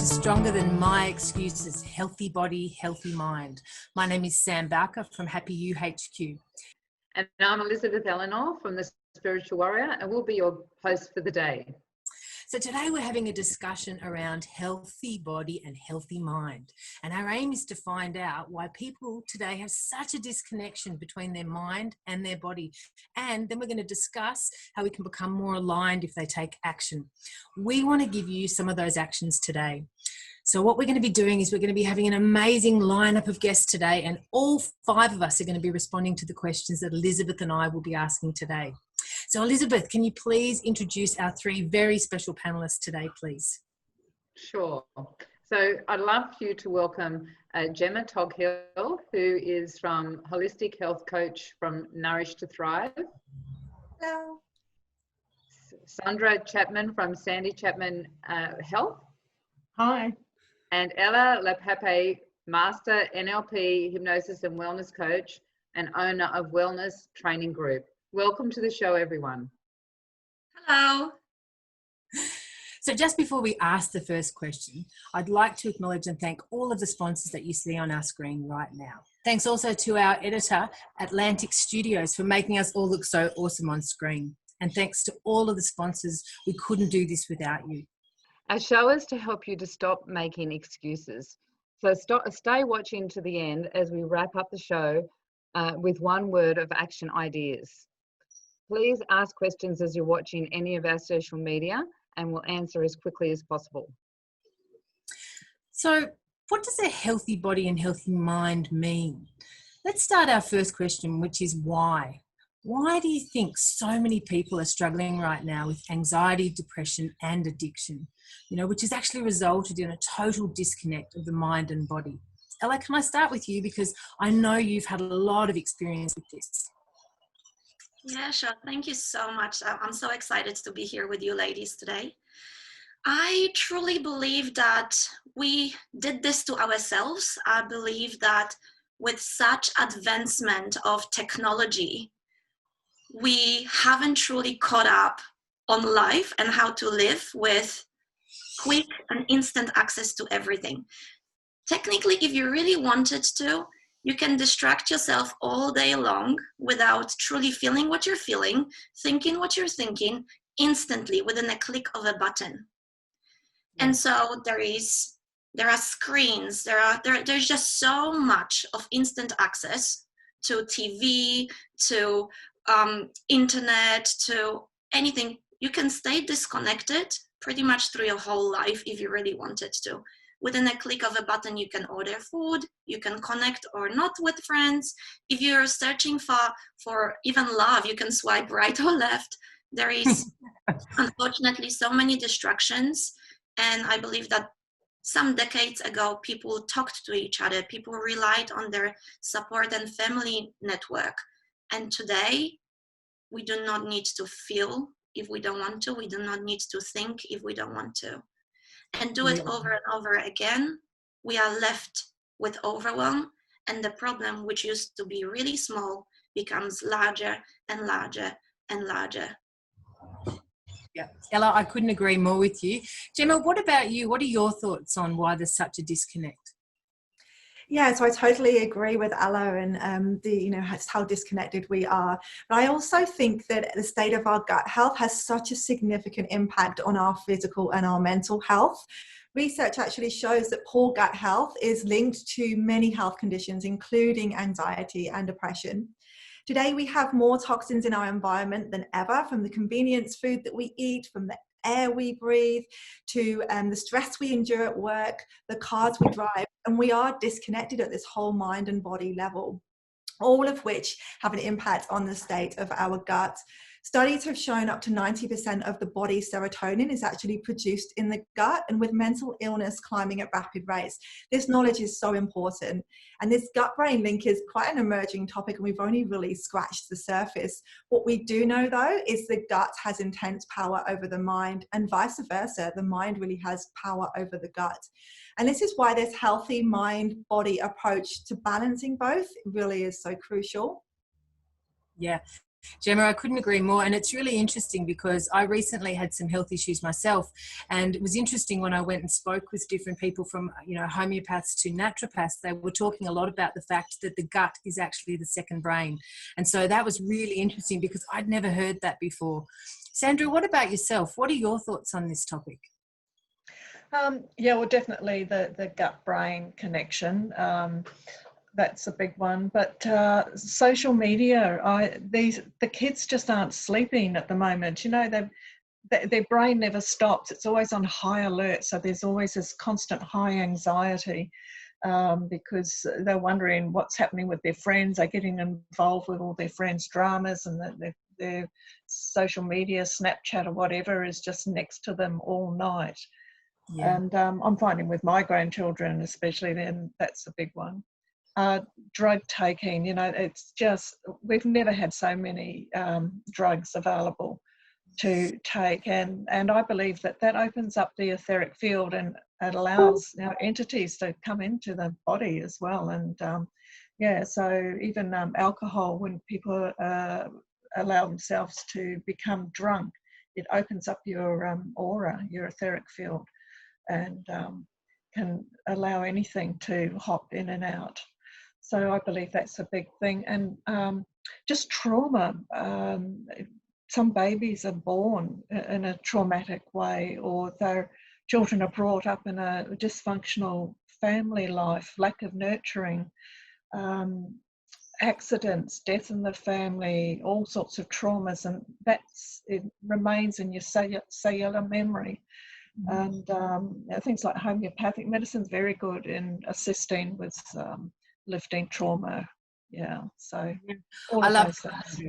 to Stronger Than My Excuses, Healthy Body, Healthy Mind. My name is Sam Bowker from Happy UHQ. And I'm Elizabeth Elanor from The Spiritual Warrior, and we'll be your host for the day. So today we're having a discussion around healthy body and healthy mind. And our aim is to find out why people today have such a disconnection between their mind and their body. And then we're going to discuss how we can become more aligned if they take action. We want to give you some of those actions today. So what we're going to be doing is we're going to be having an amazing lineup of guests today, and all 5 of us are going to be responding to the questions that Elizabeth and I will be asking today. So Elizabeth, can you please introduce our 3 very special panellists today, please? Sure. So I'd love you to welcome Gemma Toghill, who is from Holistic Health Coach from Nourish to Thrive. Hello. Sandra Chapman from Sandy Chapman Health. Hi. And Leaupepe, Master NLP Hypnosis and Wellness Coach and owner of Wellness Training Group. Welcome to the show, everyone. Hello. So just before we ask the first question, I'd like to acknowledge and thank all of the sponsors that you see on our screen right now. Thanks also to our editor, Atlantic Studios, for making us all look so awesome on screen. And thanks to all of the sponsors. We couldn't do this without you. Our show is to help you to stop making excuses. So stay watching to the end as we wrap up the show with one word of action ideas. Please ask questions as you're watching any of our social media, and we'll answer as quickly as possible. So what does a healthy body and healthy mind mean? Let's start our first question, which is why? Why do you think so many people are struggling right now with anxiety, depression, and addiction? Which has actually resulted in a total disconnect of the mind and body. Ella, can I start with you? Because I know you've had a lot of experience with this. Yeah, sure. Thank you so much. I'm so excited to be here with you ladies today. I truly believe that we did this to ourselves. I believe that with such advancement of technology, we haven't truly caught up on life and how to live with quick and instant access to everything. Technically, if you really wanted to, you can distract yourself all day long without truly feeling what you're feeling, thinking what you're thinking, instantly within a click of a button. And so there are screens, there's just so much of instant access to TV, to internet, to anything. You can stay disconnected pretty much through your whole life if you really wanted to. Within a click of a button, you can order food, you can connect or not with friends. If you're searching for even love, you can swipe right or left. There is unfortunately so many distractions. And I believe that some decades ago, people talked to each other, people relied on their support and family network. And today, we do not need to feel if we don't want to. We do not need to think if we don't want to. And do it over and over again, we are left with overwhelm, and the problem, which used to be really small, becomes larger and larger and larger. Yeah, Ella, I couldn't agree more with you. Gemma, what about you? What are your thoughts on why there's such a disconnect? Yeah, so I totally agree with Ella and how disconnected we are. But I also think that the state of our gut health has such a significant impact on our physical and our mental health. Research actually shows that poor gut health is linked to many health conditions, including anxiety and depression. Today, we have more toxins in our environment than ever, from the convenience food that we eat, from the air we breathe, to the stress we endure at work, the cars we drive, and we are disconnected at this whole mind and body level, all of which have an impact on the state of our gut. Studies have shown up to 90% of the body's serotonin is actually produced in the gut, and with mental illness climbing at rapid rates, this knowledge is so important. And this gut-brain link is quite an emerging topic, and we've only really scratched the surface. What we do know, though, is the gut has intense power over the mind, and vice versa. The mind really has power over the gut. And this is why this healthy mind-body approach to balancing both really is so crucial. Yeah. Gemma, I couldn't agree more. And it's really interesting because I recently had some health issues myself. And it was interesting when I went and spoke with different people from, homeopaths to naturopaths, they were talking a lot about the fact that the gut is actually the second brain. And so that was really interesting because I'd never heard that before. Sandra, what about yourself? What are your thoughts on this topic? Yeah, well, definitely the gut-brain connection. That's a big one. But social media, the kids just aren't sleeping at the moment. Their brain never stops. It's always on high alert. So there's always this constant high anxiety because they're wondering what's happening with their friends. They're getting involved with all their friends' dramas, and their social media, Snapchat or whatever, is just next to them all night. Yeah. And I'm finding with my grandchildren especially, then that's a big one. Drug taking, it's just, we've never had so many drugs available to take, and I believe that opens up the etheric field, and it allows entities to come into the body as well. And so even alcohol, when people allow themselves to become drunk, it opens up your aura, your etheric field, and can allow anything to hop in and out. So I believe that's a big thing. And just trauma. Some babies are born in a traumatic way, or their children are brought up in a dysfunctional family life, lack of nurturing, accidents, death in the family, all sorts of traumas, and it remains in your cellular memory. And things like homeopathic medicine is very good in assisting with lifting trauma. Yeah, so I love things.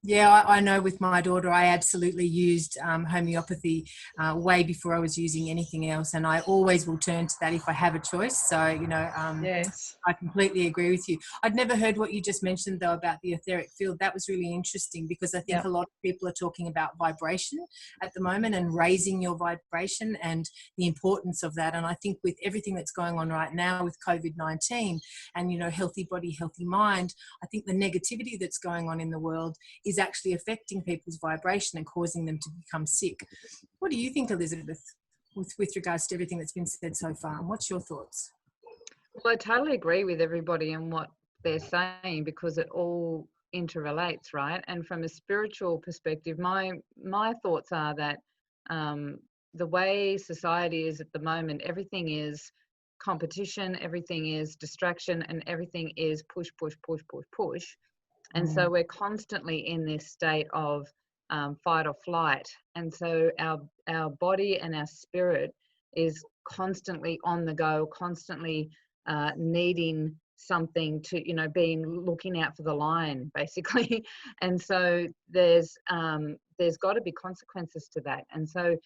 Yeah, I know with my daughter, I absolutely used homeopathy way before I was using anything else, and I always will turn to that if I have a choice. So, yes, I completely agree with you. I'd never heard what you just mentioned, though, about the etheric field. That was really interesting because I think a lot of people are talking about vibration at the moment and raising your vibration and the importance of that. And I think with everything that's going on right now with COVID-19 and, healthy body, healthy mind, I think the negativity that's going on in the world is actually affecting people's vibration and causing them to become sick. What do you think, Elizabeth, with regards to everything that's been said so far? And what's your thoughts? Well, I totally agree with everybody and what they're saying, because it all interrelates, right? And from a spiritual perspective, my thoughts are that the way society is at the moment, everything is competition, everything is distraction, and everything is push, push, push, push, push. And so we're constantly in this state of fight or flight. And so our body and our spirit is constantly on the go, constantly needing something to, being looking out for the lion, basically. And so there's got to be consequences to that. And so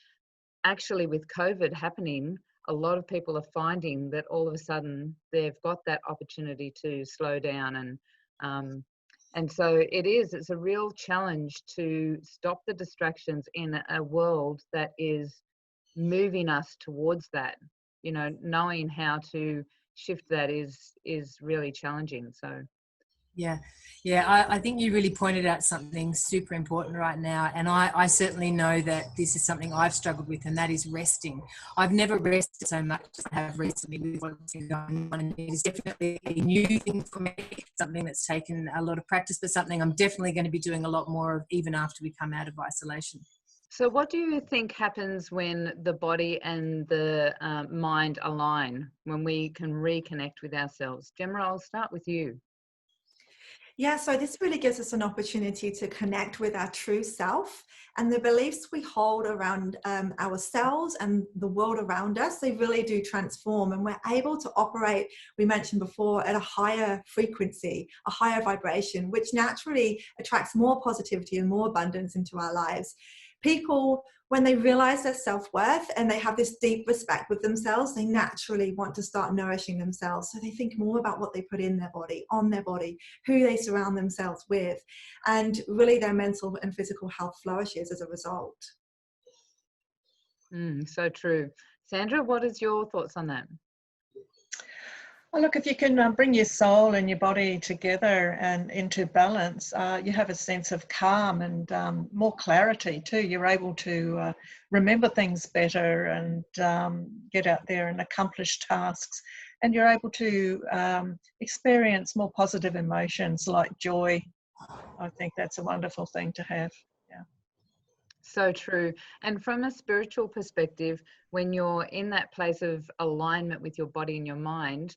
actually with COVID happening, a lot of people are finding that all of a sudden they've got that opportunity to slow down. And so it's a real challenge to stop the distractions in a world that is moving us towards that. Knowing how to shift that is really challenging. So I think you really pointed out something super important right now, and I certainly know that this is something I've struggled with, and that is resting. I've never rested so much as I have recently with what's been going on, and it is definitely a new thing for me, something that's taken a lot of practice, but something I'm definitely going to be doing a lot more of even after we come out of isolation. So what do you think happens when the body and the mind align, when we can reconnect with ourselves? Gemma, I'll start with you. Yeah, so this really gives us an opportunity to connect with our true self, and the beliefs we hold around ourselves and the world around us, they really do transform, and we're able to operate, we mentioned before, at a higher frequency, a higher vibration, which naturally attracts more positivity and more abundance into our lives. People, when they realize their self-worth and they have this deep respect with themselves, they naturally want to start nourishing themselves. So they think more about what they put in their body, on their body, who they surround themselves with, and really their mental and physical health flourishes as a result. So true. Sandra, what is your thoughts on that? Oh, look, if you can bring your soul and your body together and into balance, you have a sense of calm and more clarity too. You're able to remember things better and get out there and accomplish tasks. And you're able to experience more positive emotions like joy. I think that's a wonderful thing to have. Yeah. So true. And from a spiritual perspective, when you're in that place of alignment with your body and your mind,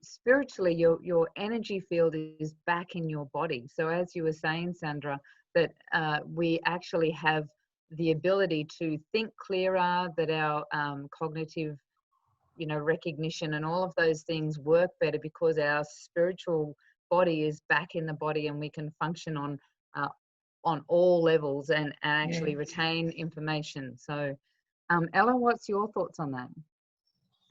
spiritually, your energy field is back in your body. So as you were saying, Sandra, that we actually have the ability to think clearer, that our cognitive, recognition and all of those things work better because our spiritual body is back in the body, and we can function on all levels and actually retain information. So, Ella, what's your thoughts on that?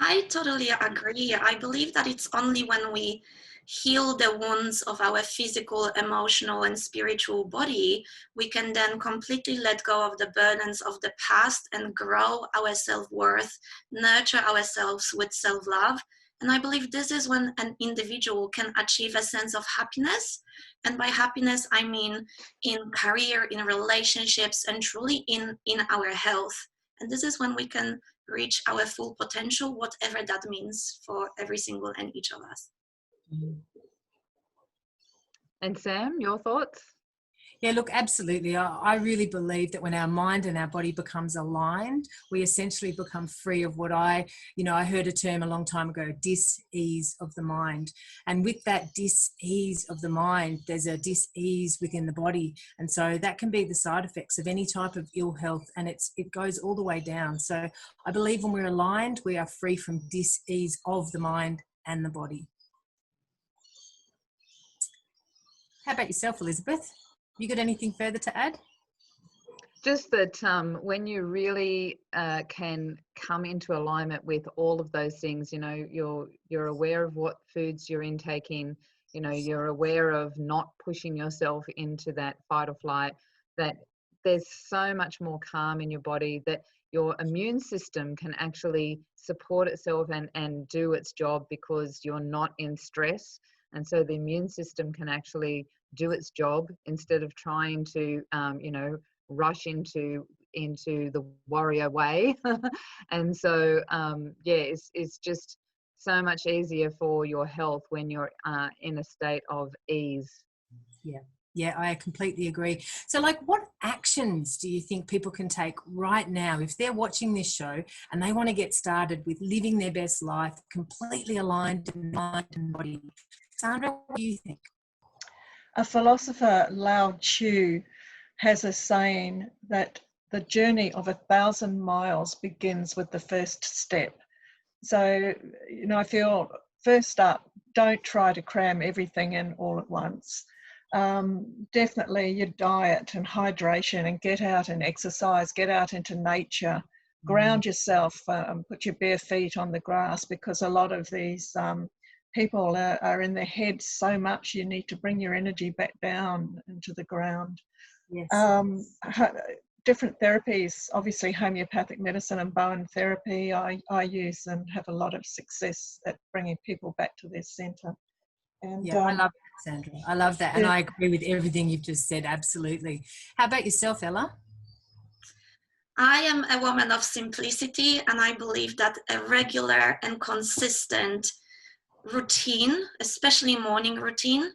I totally agree. I believe that it's only when we heal the wounds of our physical, emotional, and spiritual body, we can then completely let go of the burdens of the past and grow our self-worth, nurture ourselves with self-love. And I believe this is when an individual can achieve a sense of happiness. And by happiness, I mean in career, in relationships, and truly in our health. And this is when we can reach our full potential, whatever that means for every single and each of us. And Sam, your thoughts? Yeah, look, absolutely. I really believe that when our mind and our body becomes aligned, we essentially become free of what I heard a term a long time ago, dis-ease of the mind. And with that dis-ease of the mind, there's a dis-ease within the body. And so that can be the side effects of any type of ill health, and it goes all the way down. So I believe when we're aligned, we are free from dis-ease of the mind and the body. How about yourself, Elizabeth? You got anything further to add? Just that when you really can come into alignment with all of those things, you're aware of what foods you're intaking, you're aware of not pushing yourself into that fight or flight, that there's so much more calm in your body, that your immune system can actually support itself and do its job because you're not in stress. And so the immune system can actually do its job instead of trying to, rush into the warrior way. And so, it's just so much easier for your health when you're in a state of ease. Yeah, I completely agree. So, what actions do you think people can take right now if they're watching this show and they want to get started with living their best life, completely aligned in mind and body? Sandra, what do you think? A philosopher, Leaupepe, has a saying that the journey of 1,000 miles begins with the first step. So, I feel first up, don't try to cram everything in all at once. Definitely your diet and hydration, and get out and exercise, get out into nature, ground yourself, put your bare feet on the grass, because a lot of these people are in their heads so much. You need to bring your energy back down into the ground. Yes. Different therapies, obviously homeopathic medicine and Bowen therapy I use and have a lot of success at bringing people back to their centre. And I love that, Sandra. I love that. And I agree with everything you've just said. Absolutely. How about yourself, Ella? I am a woman of simplicity, and I believe that a regular and consistent routine, especially morning routine,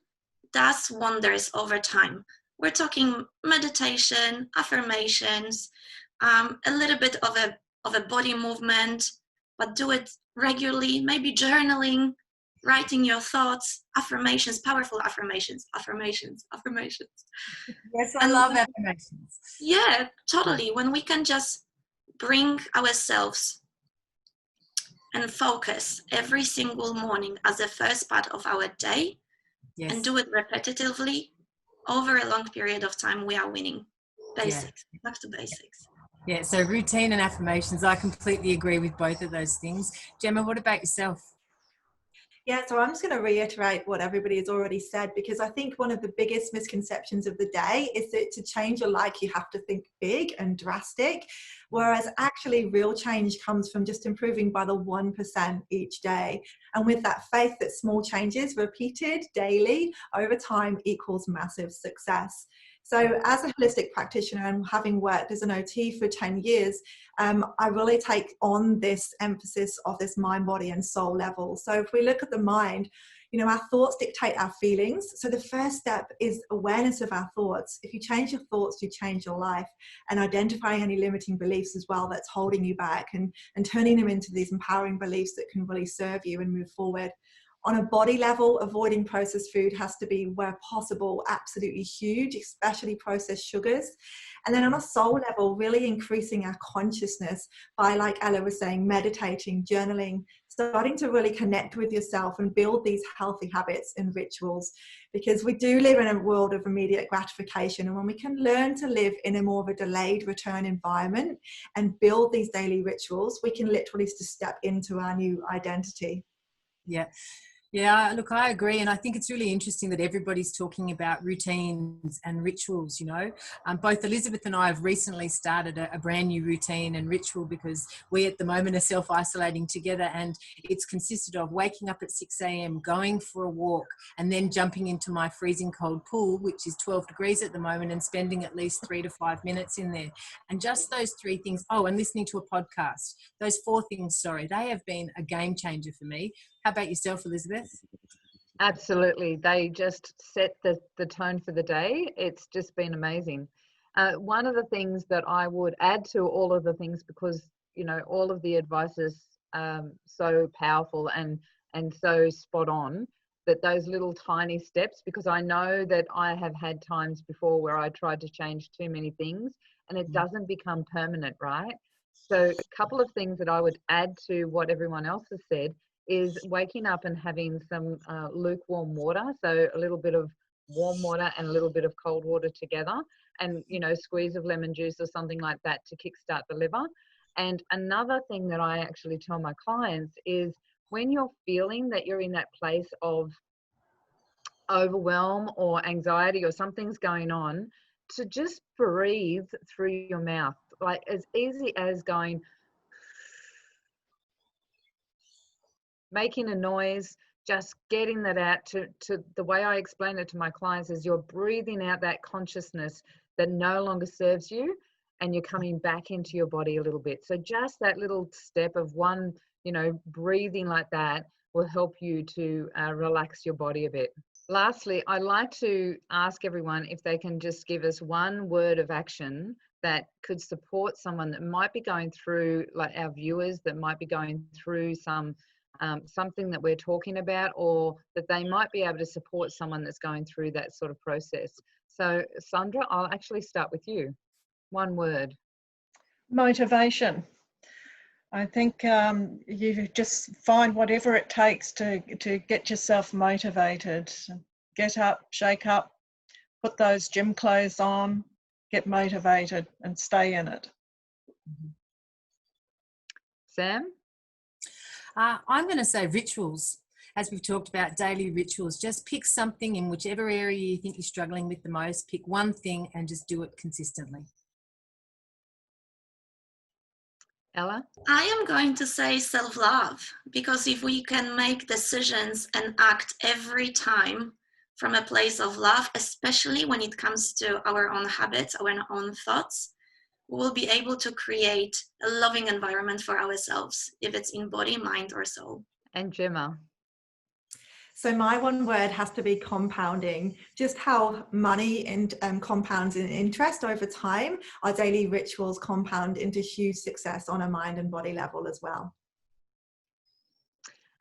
does wonders over time. We're talking meditation, affirmations, a little bit of a body movement, but do it regularly, maybe journaling, writing your thoughts, affirmations, powerful affirmations. Yes, I love affirmations. Yeah, totally. When we can just bring ourselves and focus every single morning as the first part of our day, and do it repetitively over a long period of time, we are winning. Basics, back to basics. Yeah, so routine and affirmations, I completely agree with both of those things. Gemma, what about yourself? Yeah, so I'm just going to reiterate what everybody has already said, because I think one of the biggest misconceptions of the day is that to change your life, you have to think big and drastic, whereas actually real change comes from just improving by the 1% each day. And with that faith that small changes repeated daily over time equals massive success. So as a holistic practitioner and having worked as an OT for 10 years, I really take on this emphasis of this mind, body and soul level. So if we look at the mind, you know, our thoughts dictate our feelings. So the first step is awareness of our thoughts. If you change your thoughts, you change your life, and identifying any limiting beliefs as well that's holding you back, and turning them into these empowering beliefs that can really serve you and move forward. On a body level, avoiding processed food has to be, where possible, absolutely huge, especially processed sugars. And then on a soul level, really increasing our consciousness by, like Ella was saying, meditating, journaling, starting to really connect with yourself and build these healthy habits and rituals, because we do live in a world of immediate gratification. And when we can learn to live in a more of a delayed return environment and build these daily rituals, we can literally just step into our new identity. Yeah. Yeah, look, I agree. And I think it's really interesting that everybody's talking about routines and rituals, you know. Both Elizabeth and I have recently started a brand new routine and ritual, because we at the moment are self-isolating together, and it's consisted of waking up at 6 a.m, going for a walk, and then jumping into my freezing cold pool, which is 12 degrees at the moment, and spending at least 3 to 5 minutes in there. And just those three things, oh, and listening to a podcast, those four things, sorry, they have been a game changer for me. How about yourself, Elizabeth? Absolutely. They just set the tone for the day. It's just been amazing. One of the things that I would add to all of the things, because, you know, all of the advice is so powerful and so spot on, that those little tiny steps, because I know that I have had times before where I tried to change too many things and it doesn't become permanent, right? So a couple of things that I would add to what everyone else has said is waking up and having some lukewarm water, so a little bit of warm water and a little bit of cold water together, and, you know, squeeze of lemon juice or something like that to kickstart the liver. And another thing that I actually tell my clients is, when you're feeling that you're in that place of overwhelm or anxiety or something's going on, to just breathe through your mouth, like as easy as going, making a noise, just getting that out. To the way I explain it to my clients is, you're breathing out that consciousness that no longer serves you, and you're coming back into your body a little bit. So just that little step of one, you know, breathing like that will help you to relax your body a bit. Lastly, I'd like to ask everyone if they can just give us one word of action that could support someone that might be going through, like our viewers, that might be going through something that we're talking about, or that they might be able to support someone that's going through that sort of process. So Sandra, I'll actually start with you. One word. Motivation. I think you just find whatever it takes to get yourself motivated. Get up, shake up, put those gym clothes on, get motivated and stay in it. Sam? I'm going to say rituals. As we've talked about, daily rituals. Just pick something in whichever area you think you're struggling with the most. Pick one thing and just do it consistently. Ella? I am going to say self-love, because if we can make decisions and act every time from a place of love, especially when it comes to our own habits, our own thoughts, we will be able to create a loving environment for ourselves, if it's in body, mind, or soul. And Gemma? So my one word has to be compounding. Just how money and compounds in interest over time, our daily rituals compound into huge success on a mind and body level as well.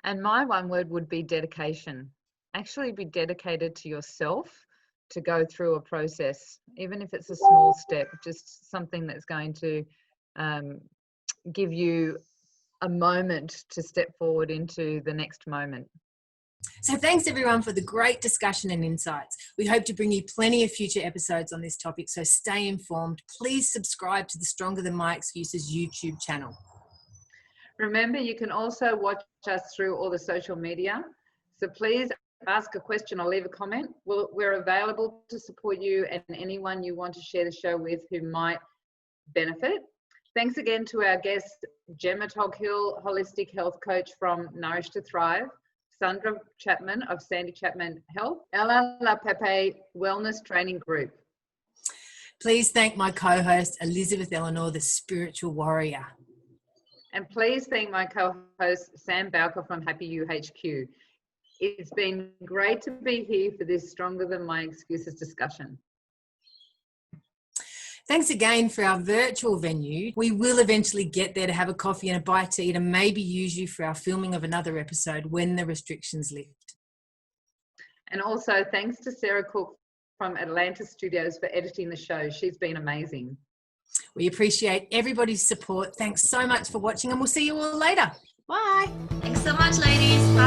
And my one word would be dedication. Actually be dedicated to yourself to go through a process, even if it's a small step, just something that's going to give you a moment to step forward into the next moment. So thanks everyone for the great discussion and insights. We hope to bring you plenty of future episodes on this topic, so stay informed. Please subscribe to the Stronger Than My Excuses YouTube channel. Remember, you can also watch us through all the social media. So please ask a question or leave a comment. We're available to support you and anyone you want to share the show with who might benefit. Thanks again to our guests, Gemma Toghill, Holistic Health Coach from Nourish to Thrive, Sandra Chapman of Sandy Chapman Health, Leaupepe Wellness Training Group. Please thank my co-host, Elizabeth Elanor, the spiritual warrior. And please thank my co-host, Sam Bowker from Happy UHQ. It's been great to be here for this Stronger Than My Excuses discussion. Thanks again for our virtual venue. We will eventually get there to have a coffee and a bite to eat and maybe use you for our filming of another episode when the restrictions lift. And also thanks to Sarah Cook from Atlanta Studios for editing the show. She's been amazing. We appreciate everybody's support. Thanks so much for watching and we'll see you all later. Bye. Thanks so much, ladies. Bye.